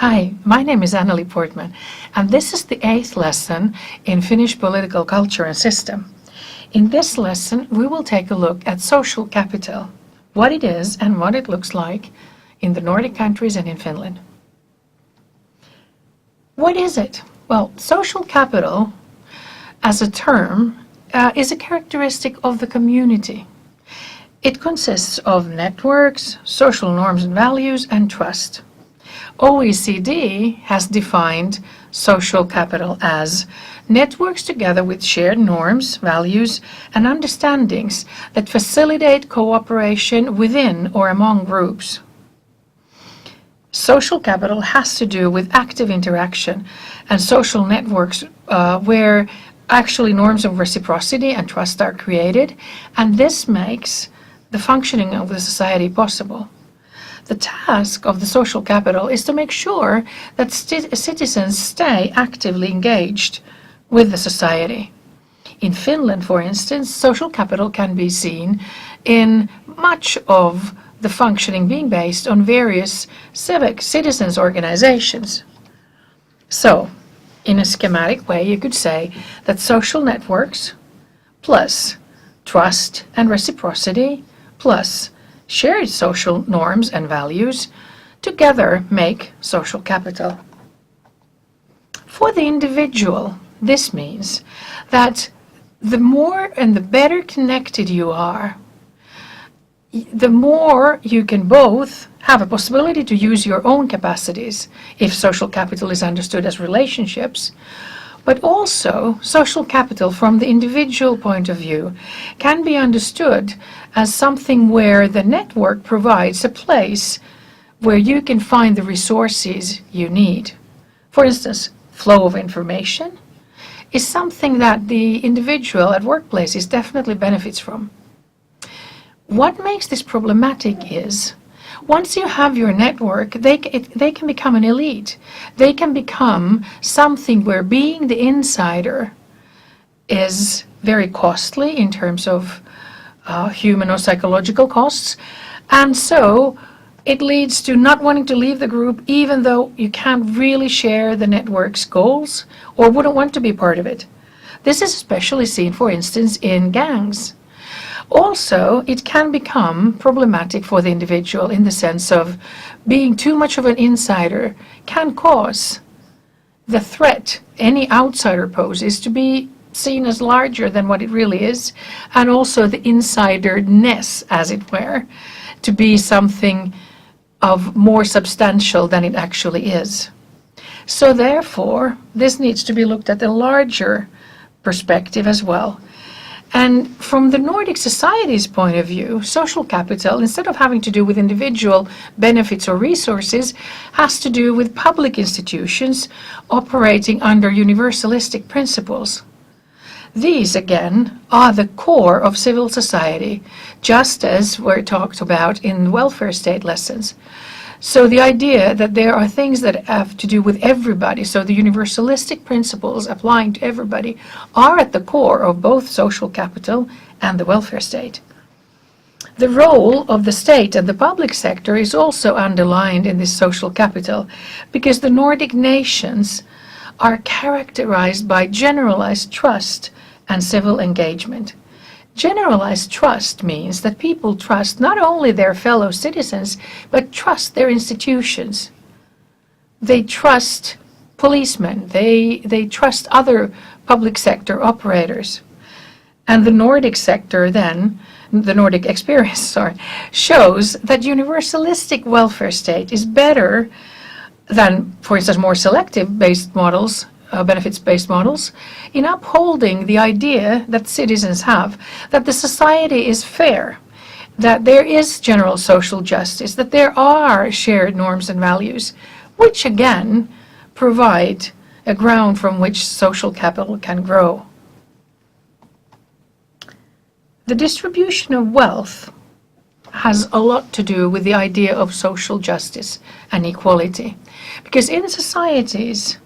Hi, my name is Anneli Portman, and this is the 8th lesson in Finnish political culture and system. In this lesson, we will take a look at social capital, what it is and what it looks like in the Nordic countries and in Finland. What is it? Well, social capital as a term is a characteristic of the community. It consists of networks, social norms and values, and trust. OECD has defined social capital as networks together with shared norms, values, and understandings that facilitate cooperation within or among groups. Social capital has to do with active interaction and social networks where actually norms of reciprocity and trust are created, and this makes the functioning of the society possible. The task of the social capital is to make sure that citizens stay actively engaged with the society. In Finland, for instance, social capital can be seen in much of the functioning being based on various civic citizens organizations. So, in a schematic way, you could say that social networks plus trust and reciprocity plus shared social norms and values together make social capital. For the individual, this means that the more and the better connected you are, the more you can both have a possibility to use your own capacities, if social capital is understood as relationships, but also social capital from the individual point of view can be understood as something where the network provides a place where you can find the resources you need. For instance, flow of information is something that the individual at workplaces definitely benefits from. What makes this problematic is once you have your network, they can become an elite. They can become something where being the insider is very costly in terms of human or psychological costs. And so it leads to not wanting to leave the group even though you can't really share the network's goals or wouldn't want to be part of it. This is especially seen, for instance, in gangs. Also, it can become problematic for the individual in the sense of being too much of an insider can cause the threat any outsider poses to be seen as larger than what it really is, and also the insiderness, as it were, to be something of more substantial than it actually is. So therefore, this needs to be looked at a larger perspective as well. And from the Nordic society's point of view, social capital, instead of having to do with individual benefits or resources, has to do with public institutions operating under universalistic principles. These, again, are the core of civil society, just as were talked about in welfare state lessons. So the idea that there are things that have to do with everybody, so the universalistic principles applying to everybody, are at the core of both social capital and the welfare state. The role of the state and the public sector is also underlined in this social capital, because the Nordic nations are characterized by generalized trust and civil engagement. Generalized trust means that people trust not only their fellow citizens, but trust their institutions. They trust policemen, they trust other public sector operators. And the Nordic sector then, the Nordic experience, shows that universalistic welfare state is better than, for instance, more selective based models, benefits-based models, in upholding the idea that citizens have that the society is fair, that there is general social justice, that there are shared norms and values, which again provide a ground from which social capital can grow. The distribution of wealth has a lot to do with the idea of social justice and equality, because in societies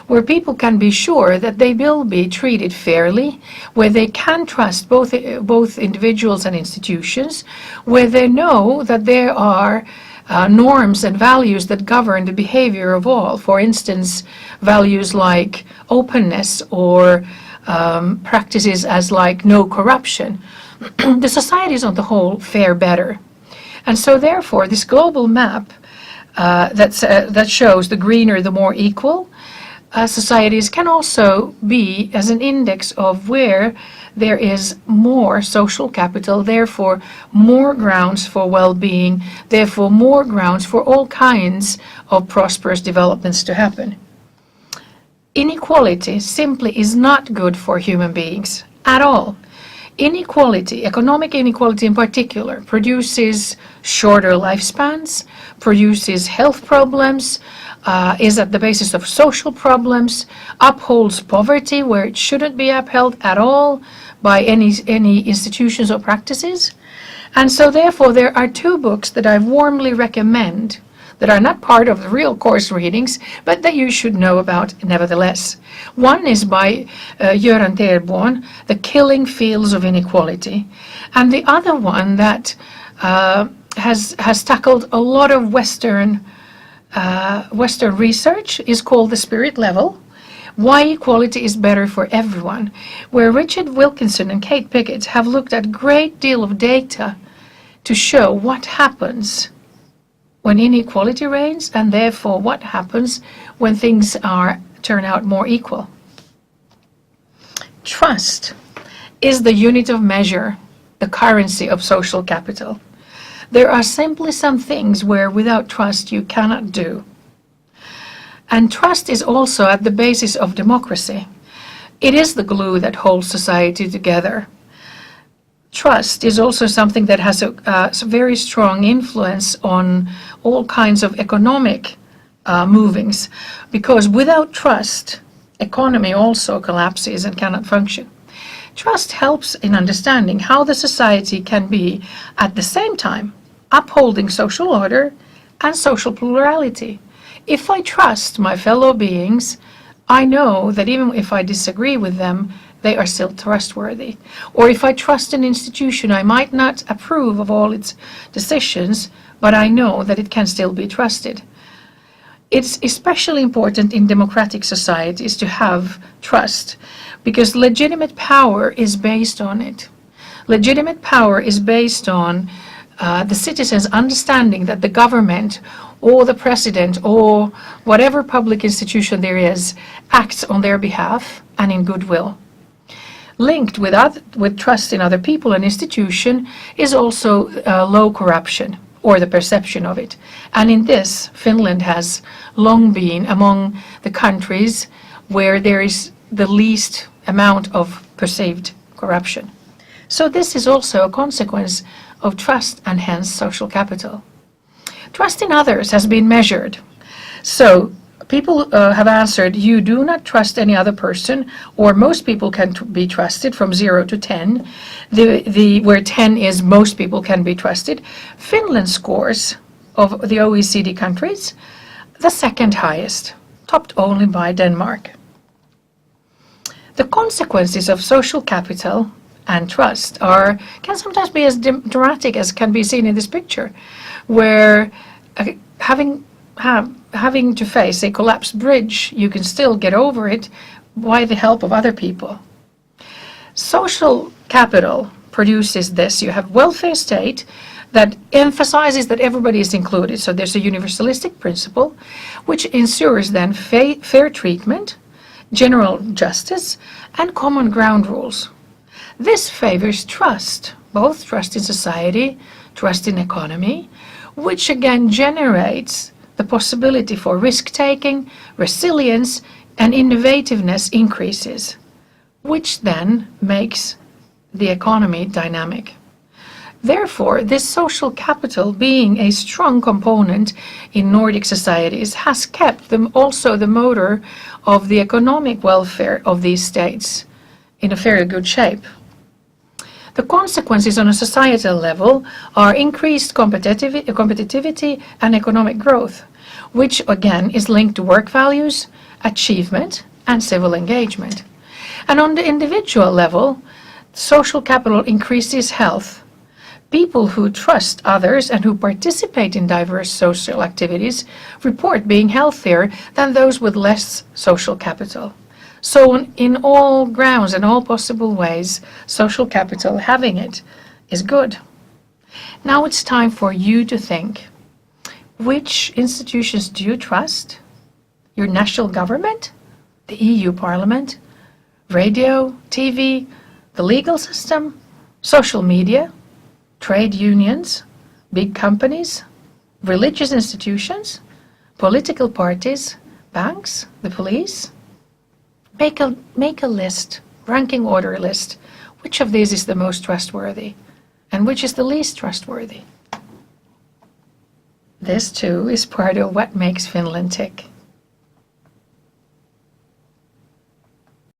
where people can be sure that they will be treated fairly, where they can trust both individuals and institutions, where they know that there are norms and values that govern the behavior of all. For instance, values like openness or practices as like no corruption. The societies on the whole fare better. And so therefore, this global map that shows the greener, the more equal societies can also be as an index of where there is more social capital, therefore more grounds for well-being, therefore more grounds for all kinds of prosperous developments to happen. Inequality simply is not good for human beings at all. Inequality, economic inequality in particular, produces shorter lifespans, produces health problems, is at the basis of social problems, upholds poverty where it shouldn't be upheld at all by any institutions or practices. And so therefore there are two books that I warmly recommend that are not part of the real course readings, but that you should know about nevertheless. One is by Göran Terborn, The Killing Fields of Inequality, and the other one that has tackled a lot of Western research is called The Spirit Level, Why Equality is Better for Everyone, where Richard Wilkinson and Kate Pickett have looked at a great deal of data to show what happens when inequality reigns, and therefore what happens when things turn out more equal. Trust is the unit of measure, the currency of social capital. There are simply some things where without trust you cannot do. And trust is also at the basis of democracy. It is the glue that holds society together. Trust is also something that has a very strong influence on all kinds of economic movings, because without trust, economy also collapses and cannot function. Trust helps in understanding how the society can be at the same time upholding social order and social plurality. If I trust my fellow beings, I know that even if I disagree with them, they are still trustworthy. Or if I trust an institution, I might not approve of all its decisions, but I know that it can still be trusted. It's especially important in democratic societies to have trust, because legitimate power is based on it. Legitimate power is based on the citizens understanding that the government or the president or whatever public institution there is acts on their behalf and in goodwill. Linked with trust in other people and institution is also low corruption, or the perception of it. And in this, Finland has long been among the countries where there is the least amount of perceived corruption. So this is also a consequence of trust and hence social capital. Trust in others has been measured. So people have answered, you do not trust any other person, or most people can be trusted from 0 to 10, where 10 is most people can be trusted. Finland scores of the OECD countries the second highest, topped only by Denmark. The consequences of social capital and trust can sometimes be as dramatic as can be seen in this picture, where having to face a collapsed bridge, you can still get over it by the help of other people. Social capital produces this. You have welfare state that emphasizes that everybody is included. So there's a universalistic principle which ensures then fair treatment, general justice, and common ground rules. This favors trust, both trust in society, trust in economy, which again generates the possibility for risk-taking, resilience, and innovativeness increases, which then makes the economy dynamic. Therefore, this social capital, being a strong component in Nordic societies, has kept them also the motor of the economic welfare of these states in a very good shape. The consequences on a societal level are increased competitivity and economic growth, which again is linked to work values, achievement, and civil engagement. And on the individual level, social capital increases health, People who trust others and who participate in diverse social activities report being healthier than those with less social capital. So in all grounds and all possible ways, social capital, having it, is good. Now it's time for you to think. Which institutions do you trust? Your national government? The EU Parliament? Radio? TV? The legal system? Social media? Trade unions? Big companies? Religious institutions? Political parties? Banks? The police? Make a list, ranking order list. Which of these is the most trustworthy? And which is the least trustworthy? This too is part of what makes Finland tick.